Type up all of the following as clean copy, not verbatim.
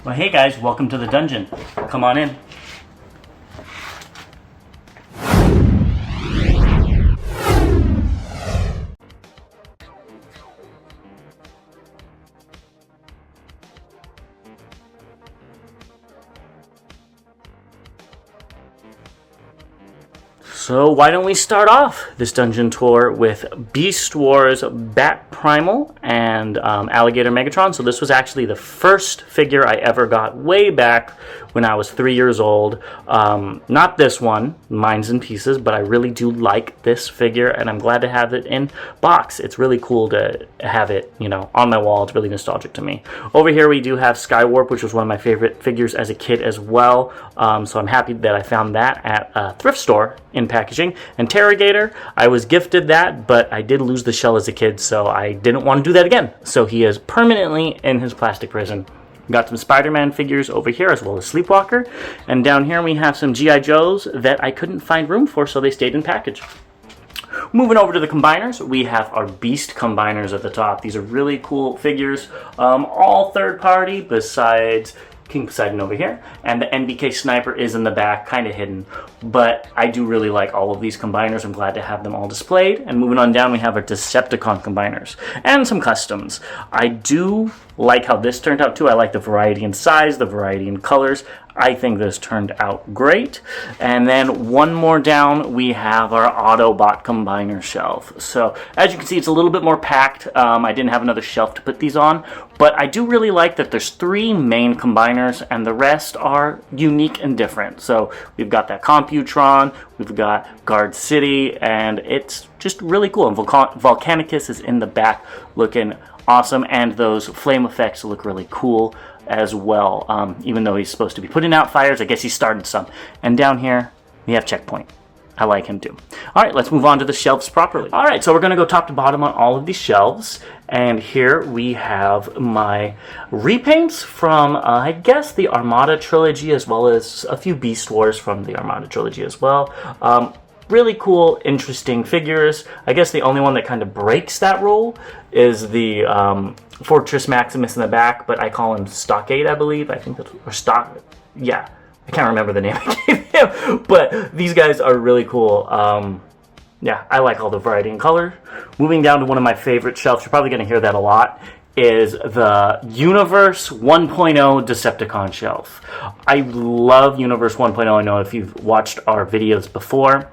Well, hey guys, welcome to the dungeon. Come on in. So why don't we start off this dungeon tour with Beast Wars Bat Primal and Alligator Megatron. So this was actually the first figure I ever got way back when I was 3 years old. Not this one, mine's in pieces, but I really do like this figure and I'm glad to have it in box. It's really cool to have it, on my wall. It's really nostalgic to me. Over here we do have Skywarp, which was one of my favorite figures as a kid as well. So I'm happy that I found that at a thrift store in packaging. Interrogator, I was gifted that, but I did lose the shell as a kid, so I didn't want to do that again. So he is permanently in his plastic prison. Got some Spider-Man figures over here, as well as Sleepwalker. And down here we have some G.I. Joes that I couldn't find room for, so they stayed in package. Moving over to the combiners, we have our Beast combiners at the top. These are really cool figures, all third party besides King Poseidon over here, and the NBK Sniper is in the back, kind of hidden, but I do really like all of these combiners. I'm glad to have them all displayed. And moving on down, we have our Decepticon combiners and some customs. I do like how this turned out too. I like the variety in size, the variety in colors. I think this turned out great. And then one more down, we have our Autobot combiner shelf. So as you can see, it's a little bit more packed. I didn't have another shelf to put these on, but I do really like that there's 3 main combiners and the rest are unique and different. So we've got that Computron, we've got Guard City, and it's just really cool. And Volcanicus is in the back looking awesome, and those flame effects look really cool as well. Even though he's supposed to be putting out fires, I guess he started some. And down here, we have Checkpoint. I like him too. All right, let's move on to the shelves properly. All right, so we're going to go top to bottom on all of these shelves. And here we have my repaints from, I guess, the Armada trilogy, as well as a few Beast Wars from the Armada trilogy as well. Really cool, interesting figures. I guess the only one that kind of breaks that rule is the Fortress Maximus in the back, but I call him Stockade, I believe. I think that's, or Stock, yeah. I can't remember the name I gave him, but these guys are really cool. Yeah, I like all the variety and color. Moving down to one of my favorite shelves, you're probably going to hear that a lot, is the Universe 1.0 Decepticon shelf. I love Universe 1.0. I know if you've watched our videos before,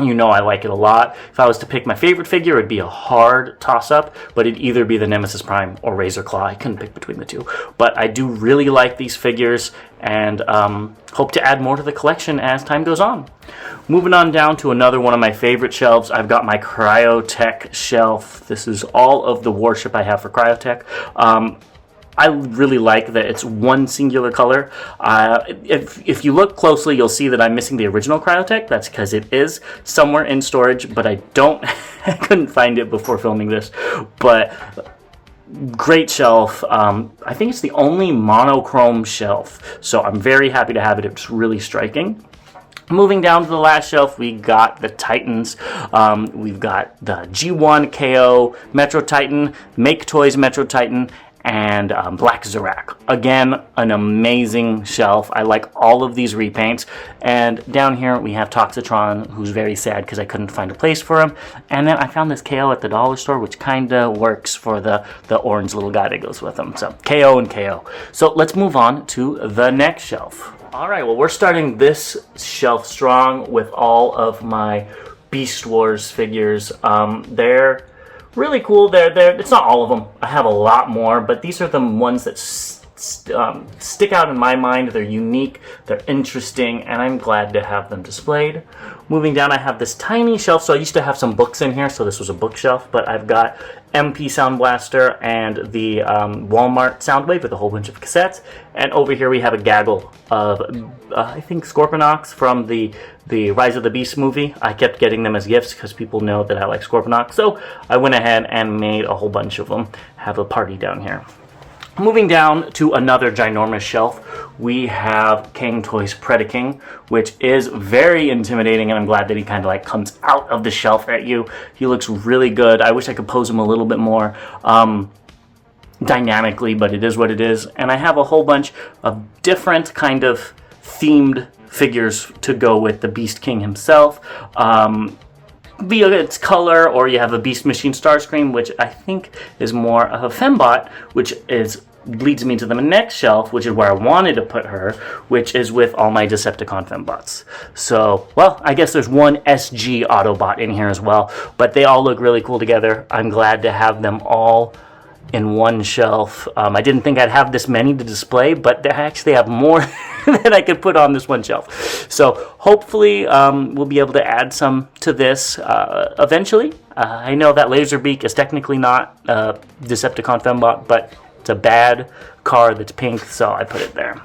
you know I like it a lot. If I was to pick my favorite figure, it'd be a hard toss-up, but it'd either be the Nemesis Prime or Razor Claw. I couldn't pick between the two. But I do really like these figures, and hope to add more to the collection as time goes on. Moving on down to another one of my favorite shelves, I've got my Cryotech shelf. This is all of the Warship I have for Cryotech. I really like that it's one singular color. If you look closely, you'll see that I'm missing the original Cryotech. That's because it is somewhere in storage, but I couldn't find it before filming this. But great shelf. I think it's the only monochrome shelf, so I'm very happy to have it. It's really striking. Moving down to the last shelf, we got the Titans. We've got the G1 KO Metro Titan, Make Toys Metro Titan, and Black Zorak. Again, an amazing shelf. I like all of these repaints. And down here we have Toxitron, who's very sad because I couldn't find a place for him. And then I found this KO at the dollar store, which kind of works for the orange little guy that goes with him. So KO and KO. So let's move on to the next shelf. All right, well, we're starting this shelf strong with all of my Beast Wars figures. They're really cool. It's not all of them. I have a lot more, but these are the ones that stick out in my mind. They're unique, they're interesting, and I'm glad to have them displayed. Moving down, I have this tiny shelf. So I used to have some books in here, so this was a bookshelf, but I've got MP Sound Blaster and the Walmart Soundwave with a whole bunch of cassettes. And over here we have a gaggle of, I think, Scorponok from the Rise of the Beast movie. I kept getting them as gifts because people know that I like Scorponok. So I went ahead and made a whole bunch of them. Have a party down here. Moving down to another ginormous shelf, we have King Toys Predaking, which is very intimidating, and I'm glad that he kind of like comes out of the shelf at you. He looks really good. I wish I could pose him a little bit more. dynamically, but it is what it is. And I have a whole bunch of different kind of themed figures to go with the Beast King himself. Via its color, or you have a Beast Machine Starscream, which I think is more of a fembot, which leads me to the next shelf, which is where I wanted to put her, which is with all my Decepticon fembots. So, well, I guess there's one SG Autobot in here as well, but they all look really cool together. I'm glad to have them all in one shelf. I didn't think I'd have this many to display, but they actually have more than I could put on this one shelf. So hopefully we'll be able to add some to this eventually. I know that Laserbeak is technically not a Decepticon fembot, but it's a bad card that's pink, so I put it there.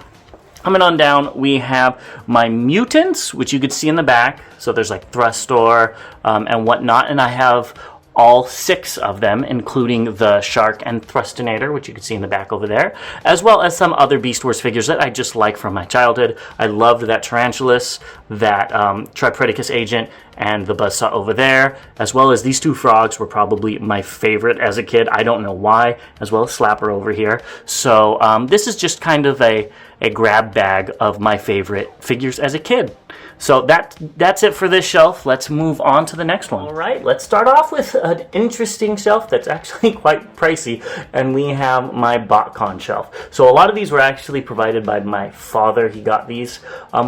Coming on down, we have my mutants, which you could see in the back. So there's like Thrustor and whatnot, and I have all 6 of them, including the Shark and Thrustinator, which you can see in the back over there, as well as some other Beast Wars figures that I just like from my childhood. I loved that Tarantulas, that Tripredicus Agent, and the Buzzsaw over there, as well as these 2 frogs were probably my favorite as a kid. I don't know why, as well as Slapper over here. So this is just kind of a grab bag of my favorite figures as a kid. So that's it for this shelf. Let's move on to the next one. All right, let's start off with an interesting shelf that's actually quite pricey, and we have my BotCon shelf. So a lot of these were actually provided by my father. He got these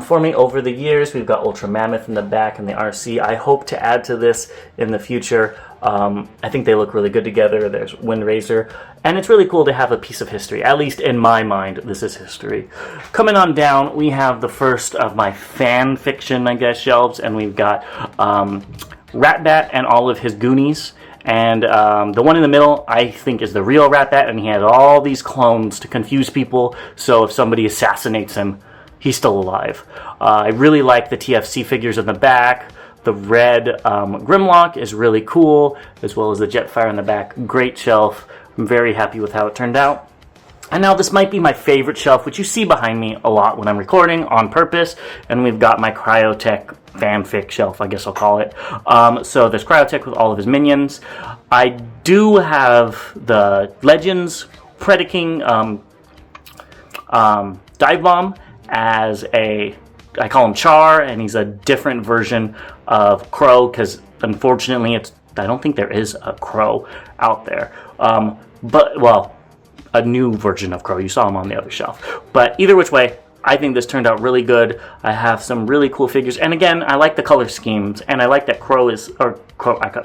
for me over the years. We've got Ultra Mammoth in the back and the RC. I hope to add to this in the future. I think they look really good together. There's Windraiser, and it's really cool to have a piece of history. At least in my mind, this is history. Coming on down, we have the first of my fan fiction, I guess, shelves, and we've got Ratbat and all of his Goonies. And the one in the middle, I think, is the real Ratbat, and he has all these clones to confuse people, so if somebody assassinates him, he's still alive. I really like the TFC figures in the back. The red Grimlock is really cool, as well as the Jetfire in the back. Great shelf. I'm very happy with how it turned out. And now this might be my favorite shelf, which you see behind me a lot when I'm recording on purpose. And we've got my Cryotech fanfic shelf, I guess I'll call it. So there's Cryotech with all of his minions. I do have the Legends Predaking Dive Bomb as I call him Char, and he's a different version of Crow, because unfortunately I don't think there is a Crow out there. But, well, a new version of Crow. You saw him on the other shelf. But either which way, I think this turned out really good. I have some really cool figures. And again, I like the color schemes, and I like that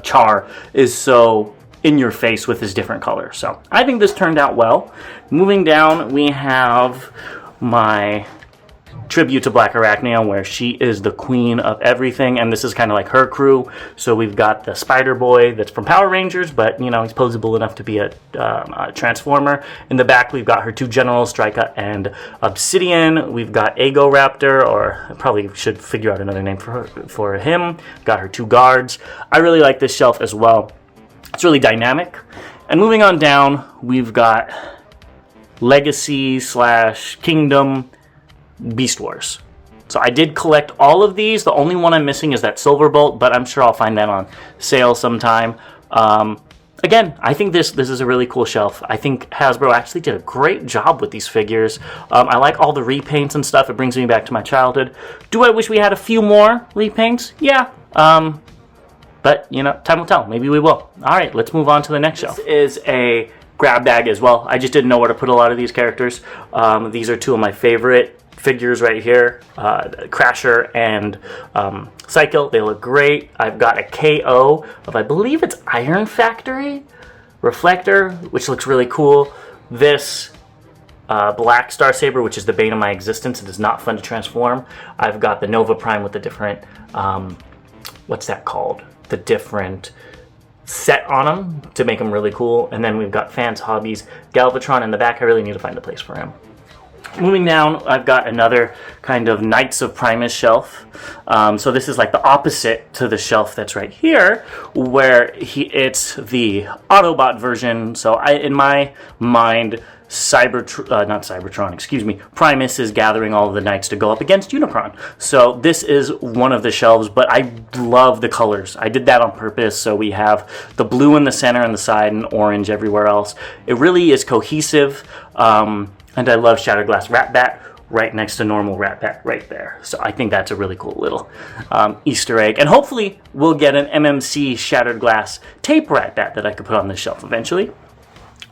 Char is so in your face with his different colors. So I think this turned out well. Moving down, we have my tribute to Black Arachnia, where she is the queen of everything, and this is kind of like her crew. So we've got the Spider Boy that's from Power Rangers, but you know, he's posable enough to be a Transformer. In the back, we've got her 2 generals, Strika and Obsidian. We've got Agoraptor, or I probably should figure out another name for him. Got her 2 guards. I really like this shelf as well. It's really dynamic. And moving on down, we've got Legacy / Kingdom Beast Wars. So I did collect all of these. The only one I'm missing is that Silverbolt, but I'm sure I'll find that on sale sometime. Again, I think this is a really cool shelf. I think Hasbro actually did a great job with these figures. I like all the repaints and stuff. It brings me back to my childhood. Do I wish we had a few more repaints? Yeah. But, you know, time will tell. Maybe we will. All right, let's move on to the next shelf. This is a grab bag as well. I just didn't know where to put a lot of these characters. These are 2 of my favorite figures right here, Crasher and Cycle. They look great. I've got a KO of, I believe it's Iron Factory Reflector, which looks really cool. This Black Star Saber, which is the bane of my existence. It is not fun to transform. I've got the Nova Prime with the different, what's that called? The different set on them to make them really cool. And then we've got Fans Hobbies Galvatron in the back. I really need to find a place for him. Moving down, I've got another kind of Knights of Primus shelf. So this is like the opposite to the shelf that's right here, where it's the Autobot version. So in my mind, Primus is gathering all of the knights to go up against Unicron. So this is one of the shelves, but I love the colors. I did that on purpose, so we have the blue in the center and the side and orange everywhere else. It really is cohesive, and I love Shattered Glass Rat Bat right next to normal Rat Bat right there. So I think that's a really cool little Easter egg. And hopefully we'll get an MMC Shattered Glass Tape Rat Bat that I could put on this shelf eventually.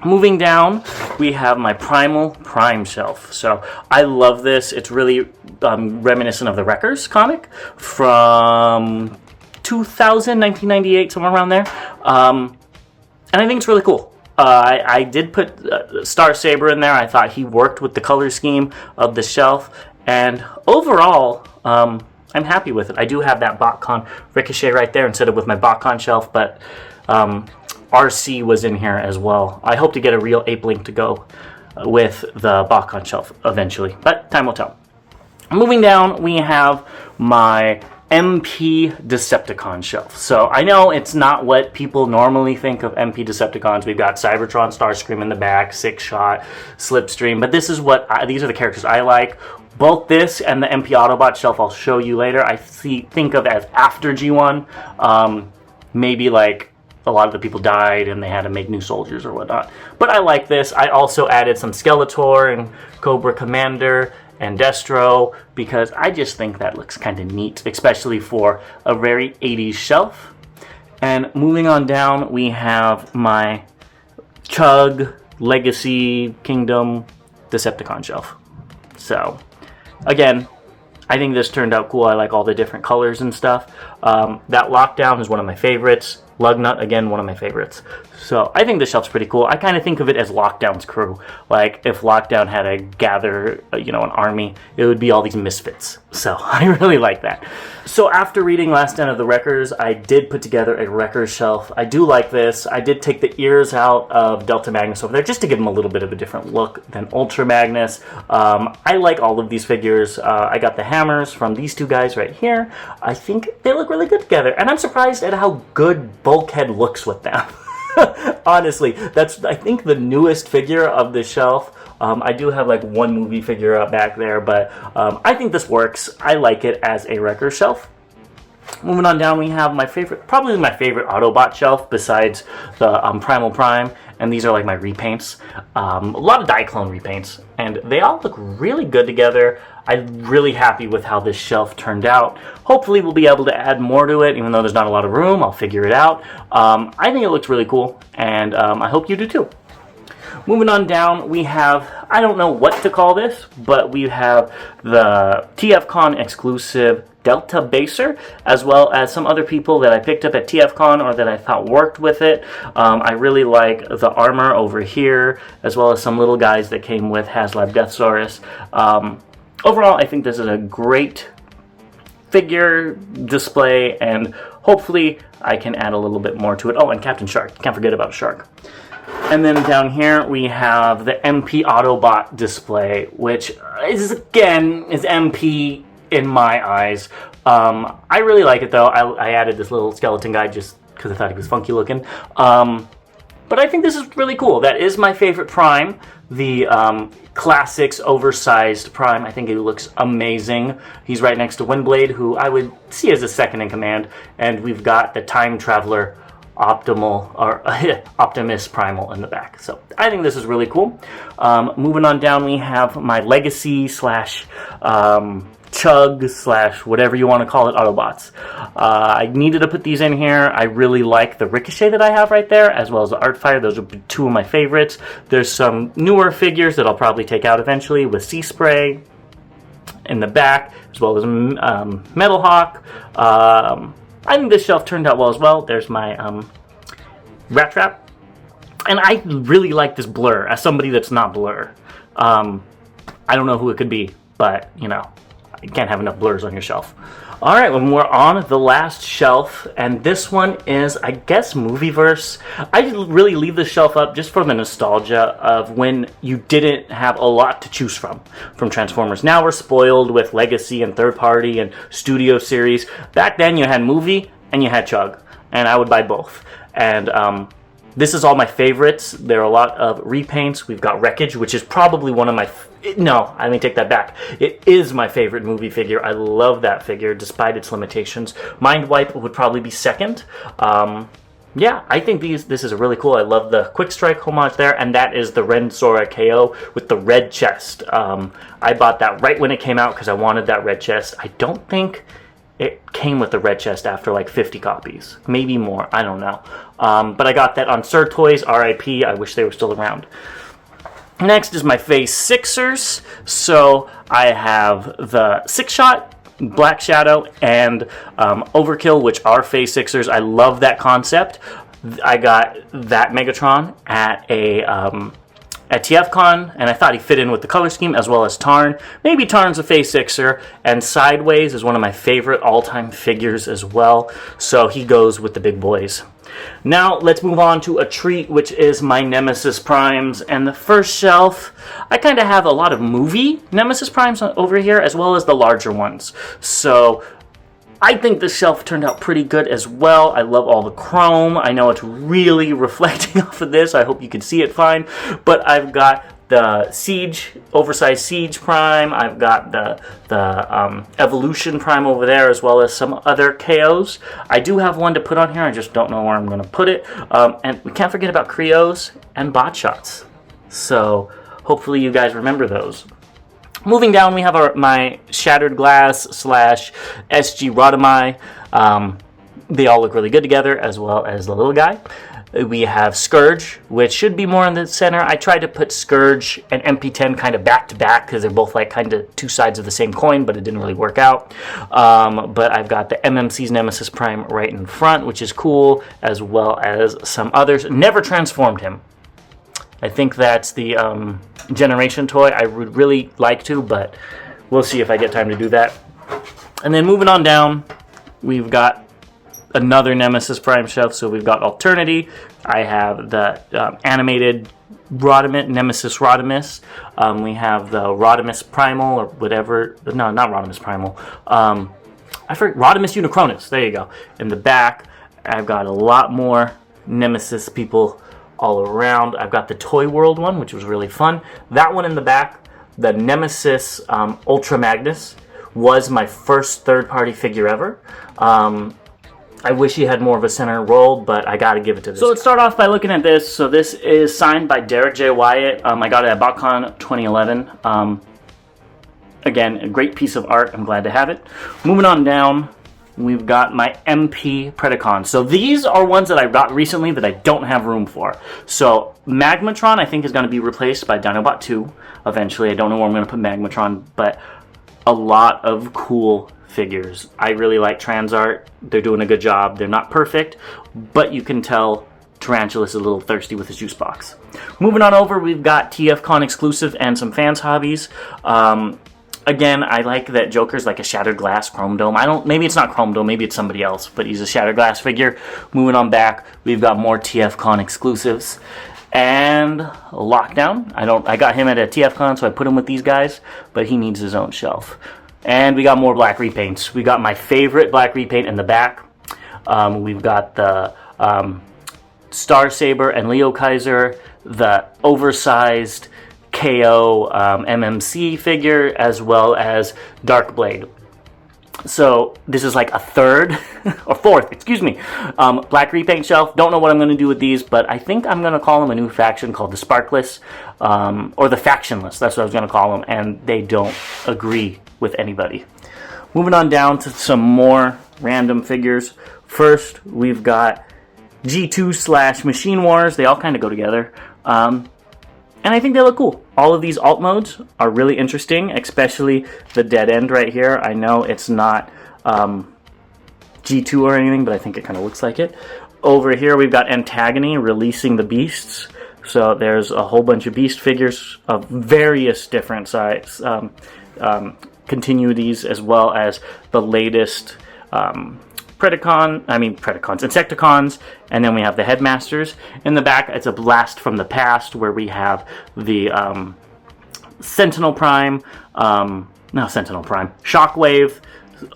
Moving down, we have my Primal Prime shelf. So I love this. It's really reminiscent of the Wreckers comic from 2000, 1998, somewhere around there. And I think it's really cool. I did put Star Saber in there. I thought he worked with the color scheme of the shelf. And overall, I'm happy with it. I do have that BotCon Ricochet right there instead of with my BotCon shelf, but RC was in here as well. I hope to get a real Ape Link to go with the BotCon shelf eventually, but time will tell. Moving down, we have my MP Decepticon shelf. So I know it's not what people normally think of MP Decepticons. We've got Cybertron, Starscream in the back, Six Shot, Slipstream, but this is these are the characters I like. Both this and the MP Autobot shelf I'll show you later, I think of as after G1. Maybe like a lot of the people died and they had to make new soldiers or whatnot. But I like this. I also added some Skeletor and Cobra Commander and Destro because I just think that looks kind of neat, especially for a very 80s shelf. And moving on down, we have my Chug Legacy Kingdom Decepticon shelf. So, again, I think this turned out cool. I like all the different colors and stuff. That Lockdown is one of my favorites. Lugnut, again, one of my favorites. So I think this shelf's pretty cool. I kind of think of it as Lockdown's crew. Like, if Lockdown had to gather, an army, it would be all these misfits. So I really like that. So after reading Last Den of the Wreckers, I did put together a Wreckers shelf. I do like this. I did take the ears out of Delta Magnus over there just to give him a little bit of a different look than Ultra Magnus. I like all of these figures. I got the hammers from these two guys right here. I think they look really good together. And I'm surprised at how good Bulkhead looks with them. Honestly, that's, I think, the newest figure of the shelf. I do have like one movie figure up back there, but I think this works. I like it as a Wrecker shelf. Moving on down, we have probably my favorite Autobot shelf besides the Primal Prime, and these are like my repaints. A lot of Diaclone repaints, and they all look really good together. I'm really happy with how this shelf turned out. Hopefully we'll be able to add more to it, even though there's not a lot of room. I'll figure it out. I think it looks really cool, and I hope you do too. Moving on down, we have, I don't know what to call this, but we have the TFCon exclusive Delta Baser, as well as some other people that I picked up at TFCon or that I thought worked with it. I really like the armor over here, as well as some little guys that came with HasLab Deathsaurus. Overall, I think this is a great figure display, and hopefully I can add a little bit more to it. Oh, and Captain Shark. Can't forget about Shark. And then down here we have the MP Autobot display, which is MP in my eyes. I really like it though. I added this little skeleton guy just because I thought he was funky looking. But I think this is really cool. That is my favorite Prime, the Classics oversized Prime. I think he looks amazing. He's right next to Windblade, who I would see as a second in command. And we've got the Time Traveler Optimus Primal in the back. So I think this is really cool. Moving on down, we have my Legacy slash Chug slash whatever you want to call it Autobots. I needed to put these in here. I really like the Ricochet that I have right there, as well as the Artfire. Those are two of my favorites. There's some newer figures that I'll probably take out eventually with Sea Spray in the back, as well as Metal Hawk. I think this shelf turned out well as well. There's my Rat Trap. And I really like this Blur as somebody that's not Blur. I don't know who it could be, but, you can't have enough Blurs on your shelf. All right, when we're on the last shelf, and this one is, I guess, Movieverse. I really leave the shelf up just for the nostalgia of when you didn't have a lot to choose from Transformers. Now we're spoiled with Legacy and third party and studio series. Back then you had movie and you had Chug, and I would buy both. And this is all my favorites. There are a lot of repaints. We've got Wreckage, which is probably one of my... No, let me take that back. It is my favorite movie figure. I love that figure, despite its limitations. Mind Wipe would probably be second. Yeah, I think this is really cool. I love the Quick Strike homage there, and that is the Ren Sora KO with the red chest. I bought that right when it came out because I wanted that red chest. I don't think it came with the red chest after like 50 copies. Maybe more, I don't know. But I got that on Sir Toys, RIP. I wish they were still around. Next is my Phase Sixers. So I have the Six Shot, Black Shadow, and Overkill, which are Phase Sixers. I love that concept. I got that Megatron at TFCon, and I thought he fit in with the color scheme as well as Tarn. Maybe Tarn's a Phase Sixer, and Sideways is one of my favorite all-time figures as well, so he goes with the big boys. Now, let's move on to a treat, which is my Nemesis Primes. And the first shelf, I kind of have a lot of movie Nemesis Primes over here, as well as the larger ones. So, I think this shelf turned out pretty good as well. I love all the chrome. I know it's really reflecting off of this. I hope you can see it fine. But I've got the Siege, oversized Siege Prime. I've got the Evolution Prime over there, as well as some other KOs. I do have one to put on here. I just don't know where I'm going to put it. And we can't forget about Creos and Bot Shots. So hopefully you guys remember those. Moving down, we have my Shattered Glass / SG Rotomai. They all look really good together, as well as the little guy. We have Scourge, which should be more in the center. I tried to put Scourge and MP10 kind of back to back because they're both like kind of two sides of the same coin, but it didn't really work out. But I've got the MMC's Nemesis Prime right in front, which is cool, as well as some others. Never transformed him. I think that's the Generation toy. I would really like to, but we'll see if I get time to do that. And then moving on down, we've got another Nemesis Prime shelf. So we've got Alternity. I have the animated Nemesis Rodimus. We have the Rodimus Primal, or whatever. No, not Rodimus Primal. I forget. Rodimus Unicronus. There you go. In the back, I've got a lot more Nemesis people all around. I've got the Toy World one, which was really fun. That one in the back, the Nemesis Ultra Magnus, was my first third-party figure ever. I wish he had more of a center role, but I gotta give it to this. So let's start off by looking at this. So this is signed by Derek J. Wyatt. I got it at BotCon 2011. Again, a great piece of art. I'm glad to have it. Moving on down, we've got my MP Predacon. So these are ones that I got recently that I don't have room for. So Magmatron, I think, is going to be replaced by Dinobot 2 eventually. I don't know where I'm going to put Magmatron, but a lot of cool figures. I really like Transart. They're doing a good job. They're not perfect, but you can tell Tarantulas is a little thirsty with his juice box. Moving on over, we've got TFCon exclusive and some fans' hobbies. Again, I like that Joker's like a Shattered Glass Chrome Dome. Maybe it's not Chrome Dome, maybe it's somebody else, but he's a Shattered Glass figure. Moving on back, we've got more TFCon exclusives. And Lockdown. I got him at a TFCon, so I put him with these guys, but he needs his own shelf. And we got more black repaints. We got my favorite black repaint in the back. We've got the Star Saber and Leo Kaiser, the oversized KO MMC figure, as well as Dark Blade. So this is like a third, or fourth, excuse me, black repaint shelf. Don't know what I'm going to do with these, but I think I'm going to call them a new faction called the Sparkless, or the Factionless. That's what I was going to call them, and they don't agree with anybody. Moving on down to some more random figures. First, we've got G2 / Machine Wars. They all kind of go together. And I think they look cool. All of these alt modes are really interesting, especially the dead end right here. I know it's not G2 or anything, but I think it kind of looks like it. Over here, we've got Antagony releasing the beasts. So there's a whole bunch of beast figures of various different sizes. continuities, as well as the latest Insecticons, and then we have the Headmasters. In the back, it's a blast from the past where we have the Sentinel Prime, Shockwave,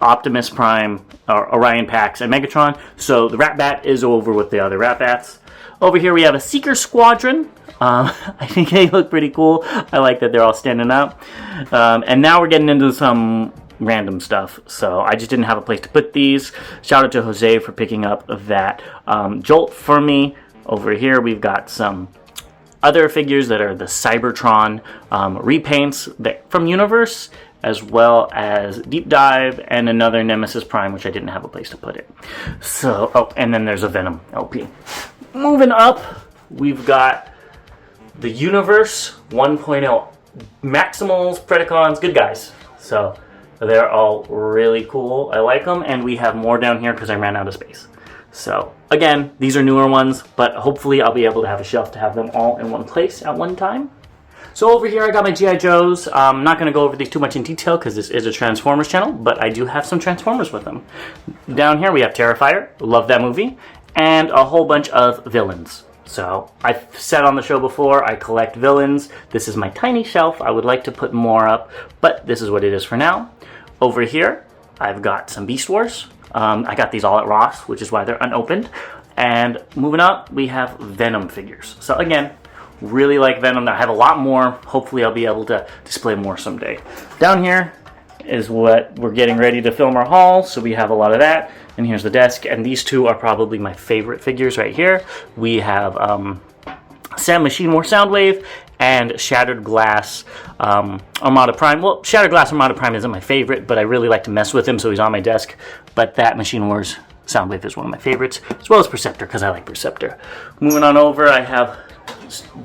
Optimus Prime, Orion Pax, and Megatron. So the Rat Bat is over with the other Rat Bats. Over here we have a Seeker Squadron. I think they look pretty cool. I like that they're all standing up. And now we're getting into some random stuff, so I just didn't have a place to put these. Shout out to Jose for picking up that Jolt for me. Over here we've got some other figures that are the Cybertron repaints from Universe, as well as Deep Dive and another Nemesis Prime, which I didn't have a place to put it. So, oh, and then there's a Venom LP. Moving up, we've got the Universe 1.0 Maximals, Predacons, good guys. So they're all really cool. I like them, and we have more down here because I ran out of space. So again, these are newer ones, but hopefully I'll be able to have a shelf to have them all in one place at one time. So over here I got my G.I. Joes. I'm not going to go over these too much in detail because this is a Transformers channel, but I do have some Transformers with them. Down here we have Terrifier, love that movie, and a whole bunch of villains. So I've said on the show before, I collect villains. This is my tiny shelf. I would like to put more up, but this is what it is for now. Over here, I've got some Beast Wars. I got these all at Ross, which is why they're unopened. And moving up, we have Venom figures. So again, really like Venom. I have a lot more. Hopefully I'll be able to display more someday. Down here is what we're getting ready to film our haul. So we have a lot of that. And here's the desk. And these two are probably my favorite figures right here. We have Sam Machine War Soundwave and Shattered Glass Armada Prime. Well, Shattered Glass Armada Prime isn't my favorite, but I really like to mess with him, so he's on my desk. But that Machine Wars Soundwave is one of my favorites, as well as Perceptor, because I like Perceptor. Moving on over, I have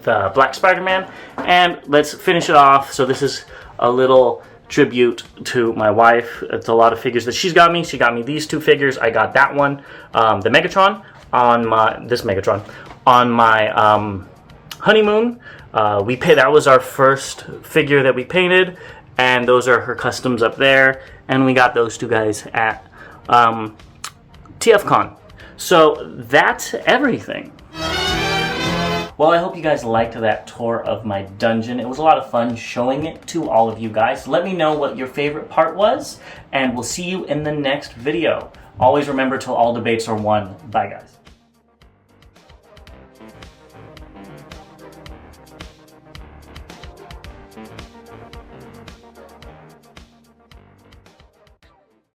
the Black Spider-Man, and let's finish it off. So this is a little tribute to my wife. It's a lot of figures that she's got me. She got me these two figures. I got that one, the Megatron, on my honeymoon. That was our first figure that we painted, and those are her customs up there, and we got those two guys at TFCon. So that's everything. Well, I hope you guys liked that tour of my dungeon. It was a lot of fun showing it to all of you guys. Let me know what your favorite part was, and we'll see you in the next video. Always remember till all debates are won. Bye, guys.